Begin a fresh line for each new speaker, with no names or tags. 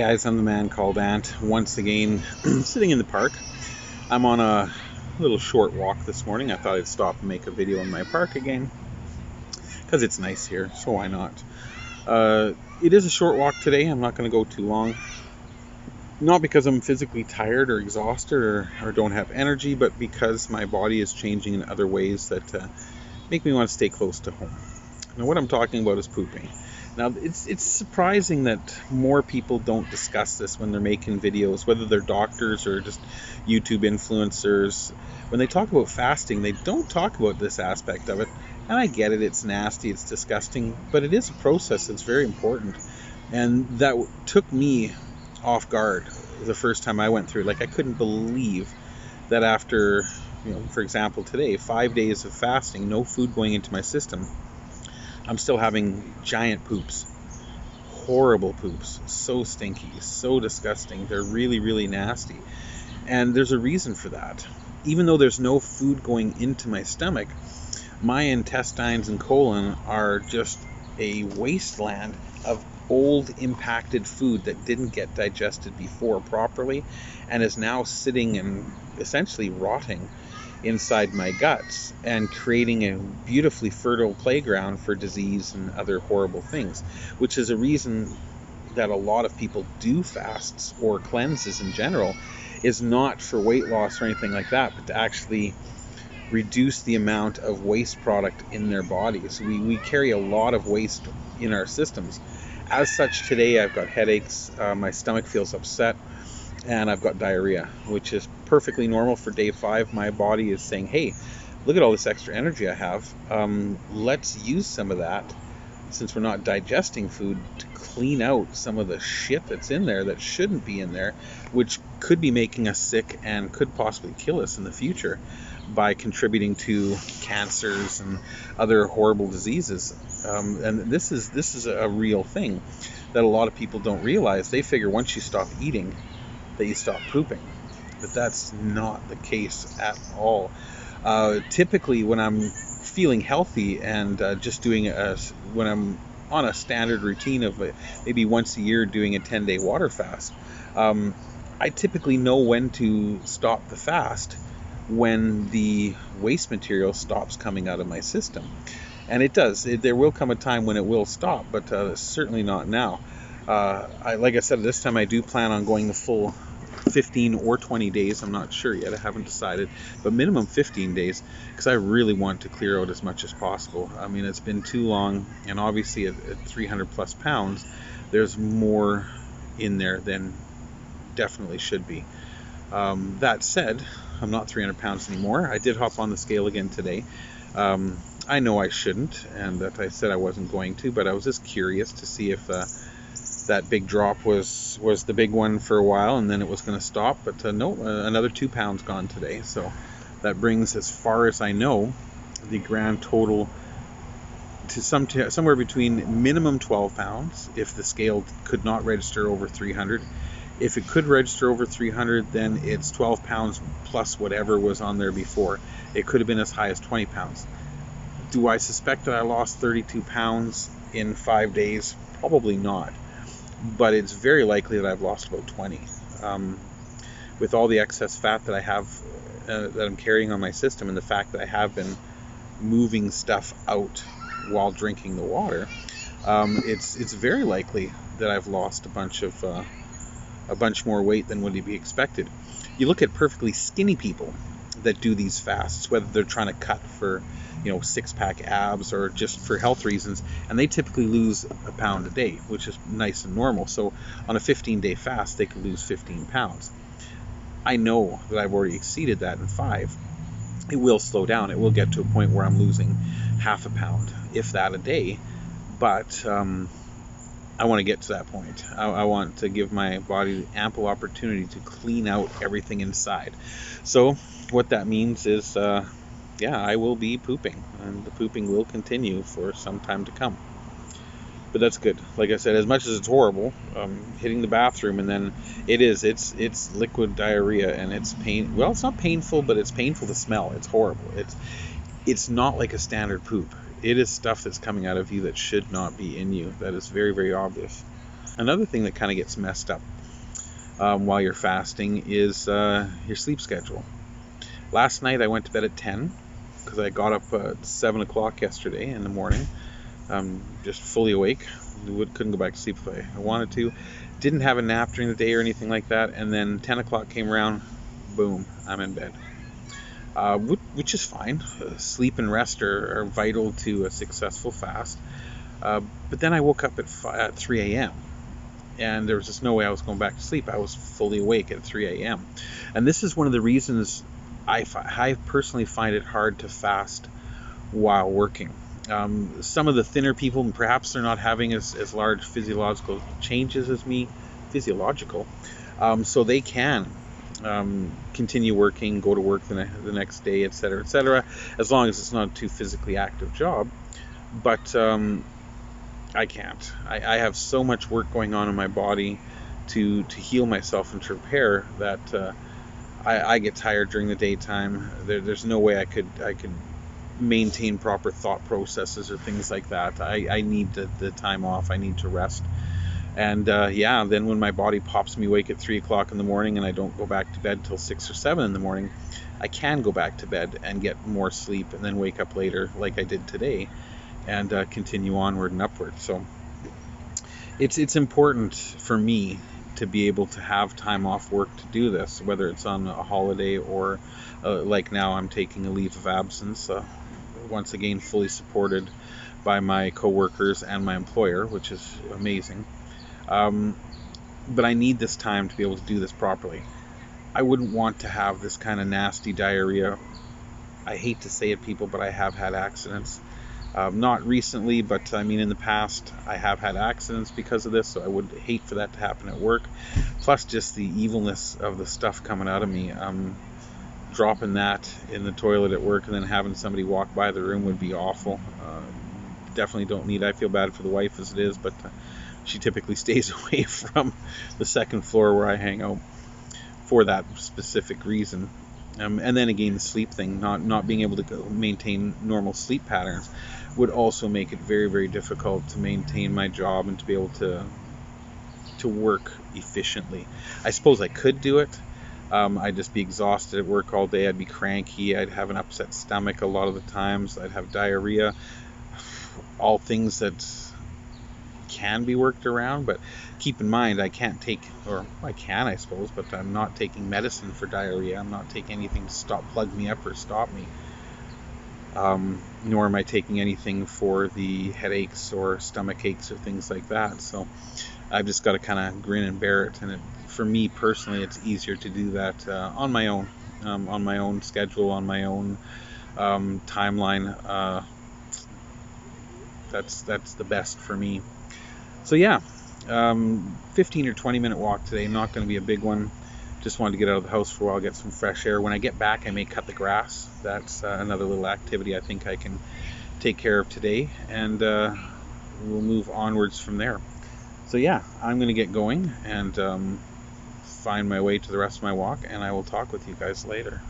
guys, I'm the man called Ant, once again sitting in the park. I'm on a little short walk this morning. I thought I'd stop and make a video in my park again because it's nice here, so why not? It is a short walk today. I'm not going to go too long. Not because I'm physically tired or exhausted or don't have energy, but because my body is changing in other ways that make me want to stay close to home. Now, what I'm talking about is pooping. Now, it's surprising that more people don't discuss this when they're making videos, whether they're doctors or just YouTube influencers. When they talk about fasting, they don't talk about this aspect of it. And I get it, it's nasty, it's disgusting, but it is a process that's very important. And that took me off guard the first time I went through it. Like, I couldn't believe that after, for example, today, 5 days of fasting, no food going into my system, I'm still having giant poops, horrible poops, so stinky, so disgusting. They're really, really nasty. And there's a reason for that. Even though there's no food going into my stomach, my intestines and colon are just a wasteland of old impacted food that didn't get digested before properly and is now sitting and essentially rotting inside my guts and creating a beautifully fertile playground for disease and other horrible things, which is a reason that a lot of people do fasts or cleanses in general, is not for weight loss or anything like that, but to actually reduce the amount of waste product in their bodies. We carry a lot of waste in our systems. As such, today I've got headaches, my stomach feels upset, and I've got diarrhea, which is perfectly normal for day 5. My body is saying, hey, look at all this extra energy I have. Let's use some of that, since we're not digesting food, to clean out some of the shit that's in there that shouldn't be in there, which could be making us sick and could possibly kill us in the future by contributing to cancers and other horrible diseases. And this is a real thing that a lot of people don't realize. They figure once you stop eating that you stop pooping, but that's not the case at all. Typically, when I'm feeling healthy and just doing when I'm on a standard routine of maybe once a year doing a 10-day water fast, I typically know when to stop the fast when the waste material stops coming out of my system. And it does. There will come a time when it will stop, but certainly not now. Like I said, this time I do plan on going the full 15 or 20 days. I'm not sure yet. I haven't decided, but minimum 15 days, because I really want to clear out as much as possible. I mean, it's been too long, and obviously at 300 plus pounds, there's more in there than definitely should be. That said, I'm not 300 pounds anymore. I did hop on the scale again today. I know I shouldn't, and that I said I wasn't going to, but I was just curious to see if that big drop was the big one for a while and then it was going to stop. But no, another 2 pounds gone today. So that brings, as far as I know, the grand total to somewhere between minimum 12 pounds if the scale could not register over 300. If it could register over 300, then it's 12 pounds plus whatever was on there before. It could have been as high as 20 pounds. Do I suspect that I lost 32 pounds in 5 days? Probably not. But it's very likely that I've lost about 20. With all the excess fat that I have, that I'm carrying on my system, and the fact that I have been moving stuff out while drinking the water, it's very likely that I've lost a bunch more weight than would be expected. You look at perfectly skinny people that do these fasts, whether they're trying to cut for, 6-pack abs or just for health reasons, and they typically lose a pound a day, which is nice and normal. So on a 15-day fast, they could lose 15 pounds. I know that I've already exceeded that in 5. It will slow down. It will get to a point where I'm losing half a pound, if that, a day. But I want to get to that point. I want to give my body ample opportunity to clean out everything inside. So what that means is, I will be pooping, and the pooping will continue for some time to come. But that's good. Like I said, as much as it's horrible, hitting the bathroom, and then it's liquid diarrhea, and it's pain. Well, it's not painful, but it's painful to smell. It's horrible. It's not like a standard poop. It is stuff that's coming out of you that should not be in you. That is very, very obvious. Another thing that kind of gets messed up while you're fasting is your sleep schedule. Last night I went to bed at 10 because I got up at 7 o'clock yesterday in the morning, just fully awake. Couldn't go back to sleep if I wanted to. Didn't have a nap during the day or anything like that. And then 10 o'clock came around, boom, I'm in bed. Which is fine. Sleep and rest are vital to a successful fast. But then I woke up at 3 a.m. and there was just no way I was going back to sleep. I was fully awake at 3 a.m. And this is one of the reasons I personally find it hard to fast while working. Some of the thinner people, perhaps they're not having as large physiological changes as me, so they can continue working, go to work the next day, etc., as long as it's not a too physically active job. But I can't. I have so much work going on in my body to heal myself and to repair that I get tired during the daytime. There's no way I could maintain proper thought processes or things like that. I need the time off. I need to rest. And then when my body pops me awake at 3 o'clock in the morning and I don't go back to bed till 6 or 7 in the morning, I can go back to bed and get more sleep and then wake up later like I did today and continue onward and upward. So it's important for me to be able to have time off work to do this, whether it's on a holiday or like now I'm taking a leave of absence, once again fully supported by my coworkers and my employer, which is amazing. But I need this time to be able to do this properly. I wouldn't want to have this kind of nasty diarrhea. I hate to say it, people, but I have had accidents. Not recently, but I mean in the past I have had accidents because of this, so I would hate for that to happen at work. Plus just the evilness of the stuff coming out of me. Dropping that in the toilet at work and then having somebody walk by the room would be awful. Definitely don't need. I feel bad for the wife as it is, but she typically stays away from the second floor where I hang out for that specific reason. And then again, the sleep thing, not being able to maintain normal sleep patterns would also make it very, very difficult to maintain my job and to be able to work efficiently. I suppose I could do it. I'd just be exhausted at work all day. I'd be cranky. I'd have an upset stomach a lot of the times. I'd have diarrhea. All things that can be worked around, but keep in mind I can't take, or I can I suppose, but I'm not taking medicine for diarrhea. I'm not taking anything to plug me up or stop me, nor am I taking anything for the headaches or stomach aches or things like that. So I've just got to kind of grin and bear it, and for me personally it's easier to do that on my own schedule, on my own timeline. That's the best for me. So yeah, 15 or 20 minute walk today, not going to be a big one. Just wanted to get out of the house for a while, get some fresh air. When I get back I may cut the grass. That's another little activity I think I can take care of today, and we'll move onwards from there. So yeah, I'm going to get going and find my way to the rest of my walk, and I will talk with you guys later.